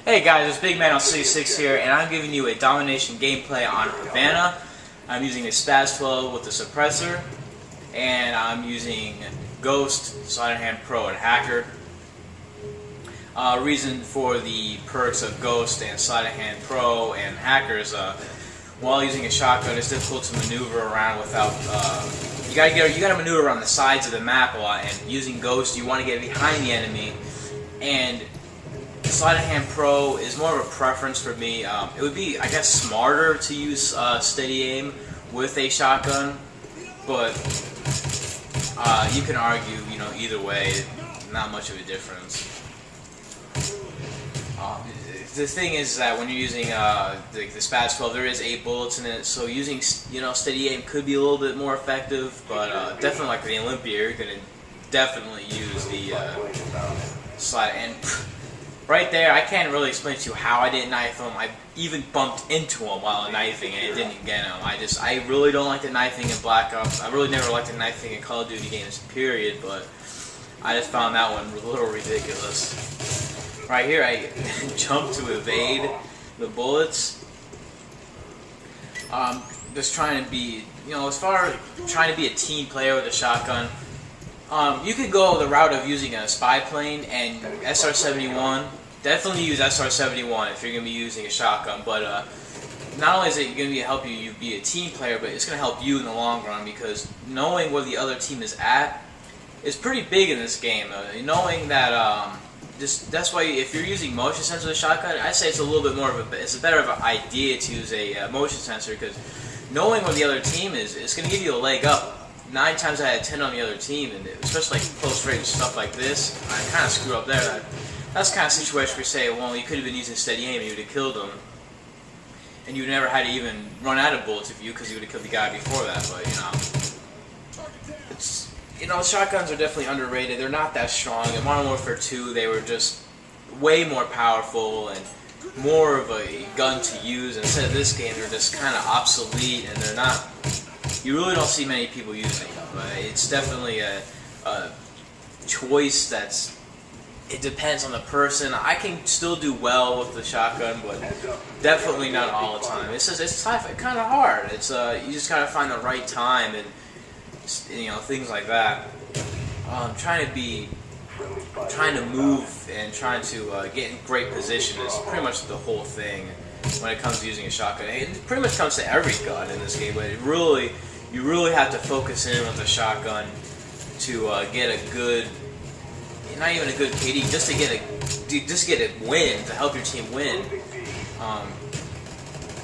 Hey guys, it's Big Man on 66 here, and I'm giving you a domination gameplay on Havana. I'm using a Spas-12 with the suppressor, and I'm using Ghost, Sleight of Hand Pro, and Hacker. Reason for the perks of Ghost and Sleight of Hand Pro and Hacker is while using a shotgun, it's difficult to maneuver around without. You gotta maneuver around the sides of the map a lot, and using Ghost, you want to get behind the enemy, and Sleight of Hand Pro is more of a preference for me. It would be, I guess, smarter to use steady aim with a shotgun, but you can argue, either way, not much of a difference. The thing is that when you're using the Spas-12, there is 8 bullets in it, so using steady aim could be a little bit more effective, but definitely like the Olympia, you're gonna definitely use the slide. And right there, I can't really explain to you how I didn't knife him. I even bumped into him while knifing and it didn't get him. I really don't like the knifing in Black Ops. I really never liked the knifing in Call of Duty games, period, but I just found that one a little ridiculous. Right here, I jumped to evade the bullets. Just trying to be, as far as trying to be a team player with a shotgun, you could go the route of using a spy plane and SR-71. Definitely use SR-71 if you're going to be using a shotgun, but not only is it going to help you be a team player, but it's going to help you in the long run, because knowing where the other team is at is pretty big in this game. Knowing that, that's why if you're using motion sensor with a shotgun, I'd say it's a little bit more of it's a better of an idea to use a motion sensor, because knowing where the other team is, it's going to give you a leg up. 9 times out of 10 on the other team, and especially like close range stuff like this, I kind of screw up there. That's the kind of situation where you say, well, you could have been using steady aim and you would have killed him, and you never had to even run out of bullets if because you would have killed the guy before that. But it's shotguns are definitely underrated. They're not that strong. In Modern Warfare 2, they were just way more powerful and more of a gun to use. Instead of this game, they're just kind of obsolete, and they're not. You really don't see many people using them. It's definitely a choice it depends on the person. I can still do well with the shotgun, but definitely not all the time. It's kind of hard. It's you just gotta find the right time and things like that. Trying to move and trying to get in great position is pretty much the whole thing when it comes to using a shotgun. It pretty much comes to every gun in this game, but you really have to focus in with a shotgun to get a good, not even a good KD, just to get a win, to help your team win.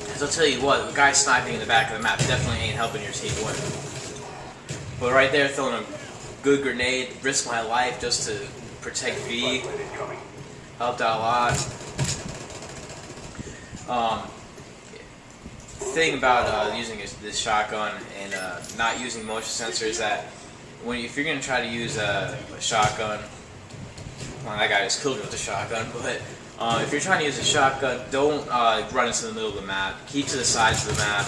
Because I'll tell you what, the guy sniping in the back of the map definitely ain't helping your team win. But right there, throwing a good grenade, risk my life just to protect V, helped out a lot. Thing about using this shotgun and not using motion sensor is that if you're going to try to use a shotgun, well, that guy just killed me with the shotgun, but if you're trying to use a shotgun, don't run into the middle of the map. Keep to the sides of the map,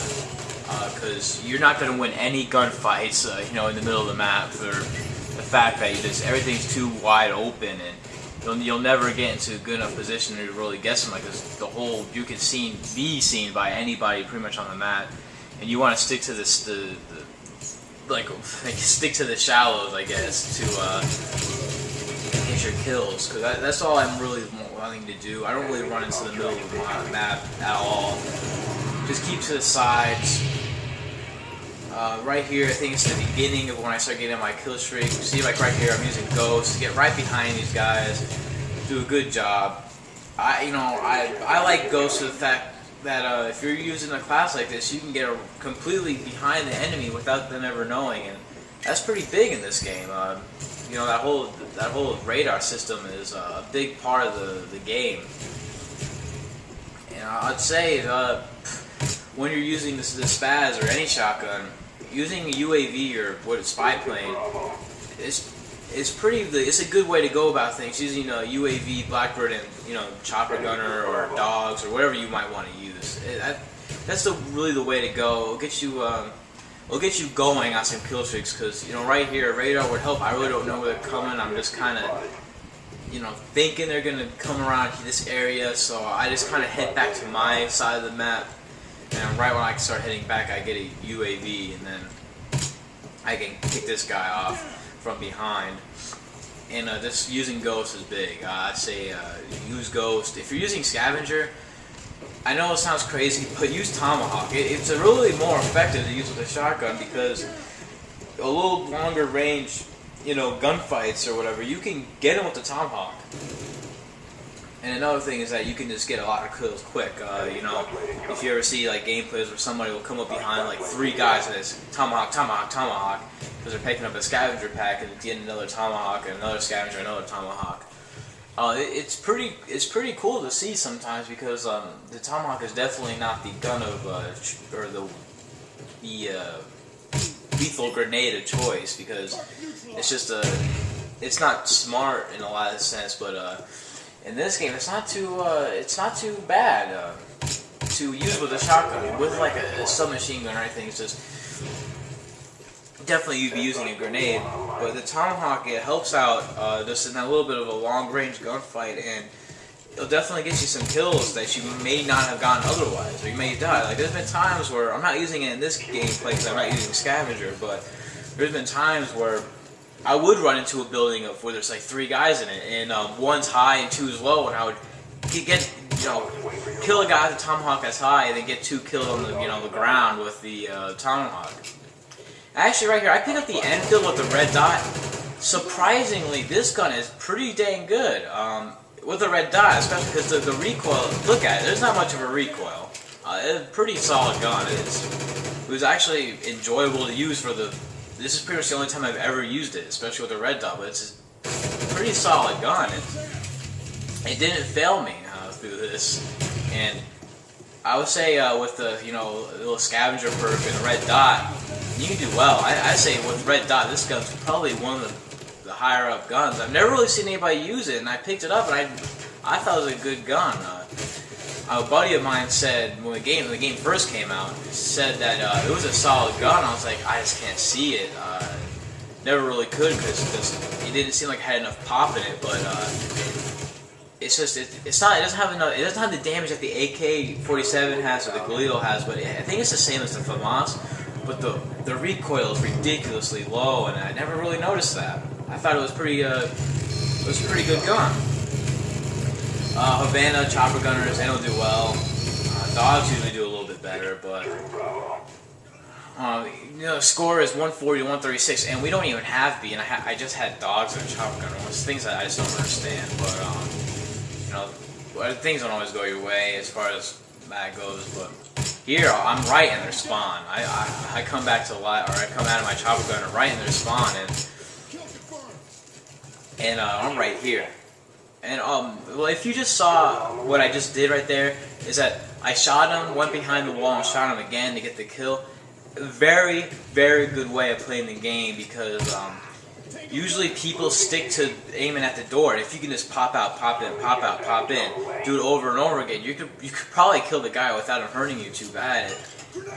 because you're not going to win any gunfights in the middle of the map for the fact that everything's too wide open, and you'll never get into a good enough position to really get something like this. You can be seen by anybody pretty much on the map, and you want to stick to this, stick to the shallows, I guess, to get your kills. Because that's all I'm really wanting to do. I don't really run into the middle of the map at all. Just keep to the sides. Right here, I think it's the beginning of when I start getting my kill streak. See, like right here, I'm using Ghost to get right behind these guys, do a good job. I like Ghost for the fact that if you're using a class like this, you can get completely behind the enemy without them ever knowing, and that's pretty big in this game. That whole radar system is a big part of the game. And I'd say when you're using this Spaz or any shotgun, using a UAV or spy plane it's a good way to go about things. Using a UAV, Blackbird, and chopper gunner or dogs or whatever you might want to use. That's really the way to go. It'll get you going on some kill streaks, because right here radar would help. I really don't know where they're coming. I'm just kind of thinking they're gonna come around this area, so I just kind of head back to my side of the map, and right when I start heading back, I get a UAV, and then I can kick this guy off from behind. And just using Ghost is big. I say use Ghost. If you're using Scavenger, I know it sounds crazy, but use Tomahawk. It's a really more effective to use with a shotgun because a little longer range, gunfights or whatever, you can get them with the Tomahawk. And another thing is that you can just get a lot of kills quick. If you ever see like gameplays where somebody will come up behind like 3 guys and it's Tomahawk, Tomahawk, Tomahawk, because they're picking up a scavenger pack and getting another Tomahawk and another scavenger, another Tomahawk. It's pretty cool to see sometimes because the Tomahawk is definitely not the gun of or the lethal grenade of choice, because it's just it's not smart in a lot of sense, but in this game it's not too bad to use with a shotgun. With like a submachine gun or anything, it's just definitely you'd be using a grenade, but the Tomahawk, it helps out just in that little bit of a long range gunfight, and it'll definitely get you some kills that you may not have gotten otherwise, or you may die. Like there's been times where, I'm not using it in this gameplay because I'm not using Scavenger, but there's been times where I would run into a building where there's like 3 guys in it, and one's high and 2's low, and I would get kill a guy with a Tomahawk that's high, and then get 2 kills on the ground with the Tomahawk. Actually, right here, I picked up the Enfield with the red dot. Surprisingly, this gun is pretty dang good with the red dot, especially because the recoil. Look at it; there's not much of a recoil. It's a pretty solid gun. It was actually enjoyable to use for the. This is pretty much the only time I've ever used it, especially with the red dot. But it's a pretty solid gun. It didn't fail me through this, and I would say with the little scavenger perk and the red dot, you can do well. I say with red dot, this gun's probably one of the higher up guns. I've never really seen anybody use it, and I picked it up, and I thought it was a good gun. A buddy of mine said when the game first came out, said that it was a solid gun. I was like, I just can't see it. Never really could because it didn't seem like it had enough pop in it, but. It's just it doesn't have the damage that the AK-47 has or the Galil has, but I think it's the same as the FAMAS. But the recoil is ridiculously low, and I never really noticed that. I thought it was pretty a pretty good gun. Havana chopper gunners, they don't do well. Dogs usually do a little bit better, but score is 140 to 136, and we don't even have B. And I just had dogs and chopper gunner. It's things that I just don't understand, but. Things don't always go your way as far as that goes, but here I'm right in their spawn. I come back to life, or I come out of my chopper gunner right in their spawn, and I'm right here. And well, if you just saw what I just did right there, is that I shot him, went behind the wall, and shot him again to get the kill. Very, very good way of playing the game because. Usually people stick to aiming at the door, and if you can just pop out, pop in, pop out, pop in, do it over and over again, you could probably kill the guy without him hurting you too bad.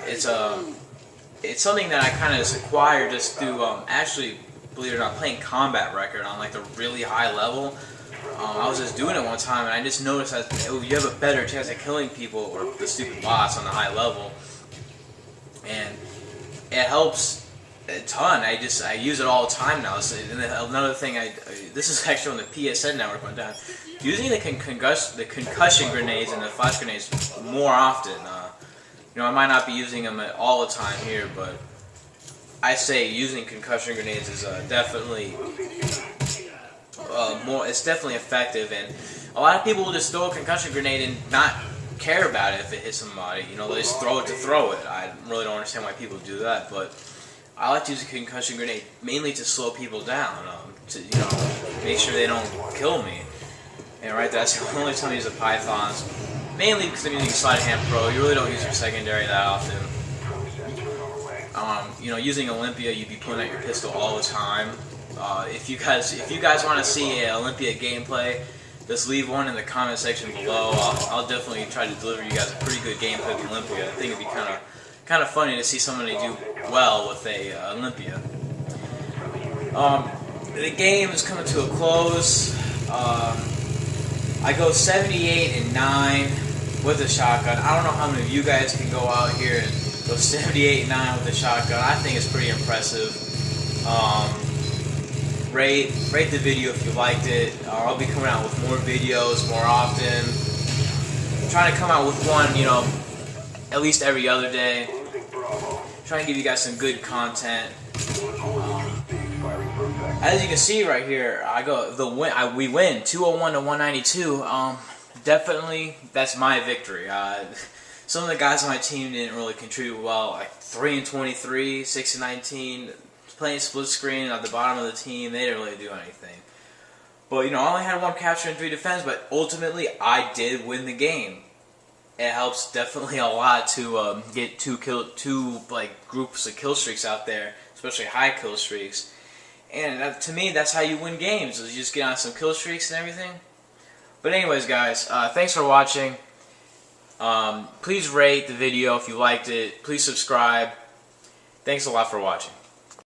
It's something that I kind of just acquired just through actually, believe it or not, playing combat record on like the really high level. I was just doing it one time, and I just noticed that you have a better chance of killing people or the stupid boss on the high level, and it helps. A ton. I use it all the time now. So, and another thing, this is actually on the PSN network went down. Using the concussion grenades and the flash grenades more often. I might not be using them all the time here, but I say using concussion grenades is definitely more. It's definitely effective, and a lot of people will just throw a concussion grenade and not care about it if it hits somebody. They just throw it to throw it. I really don't understand why people do that, but. I like to use a concussion grenade mainly to slow people down, to make sure they don't kill me. And right, that's the only time I use the Pythons. Mainly because I'm using Sleight of Hand Pro. You really don't use your secondary that often. Using Olympia, you'd be pulling out your pistol all the time. If you guys want to see an Olympia gameplay, just leave one in the comment section below. I'll definitely try to deliver you guys a pretty good gameplay of the Olympia. I think it'd be kind of funny to see somebody do well with a Olympia. The game is coming to a close. I go 78-9 with the shotgun. I don't know how many of you guys can go out here and go 78-9 with the shotgun. I think it's pretty impressive. Rate the video if you liked it. I'll be coming out with more videos more often. I'm trying to come out with one, you know, at least every other day. Trying to give you guys some good content. As you can see right here, we win 201-192. Definitely, that's my victory. Some of the guys on my team didn't really contribute well, like 3-23, 6-19, playing split screen at the bottom of the team. They didn't really do anything. But you know, I only had 1 capture and 3 defense, but ultimately I did win the game. It helps definitely a lot to get two groups of kill streaks out there, especially high kill streaks. And to me, that's how you win games, is you just get on some kill streaks and everything. But anyways, guys, thanks for watching. Please rate the video if you liked it. Please subscribe. Thanks a lot for watching.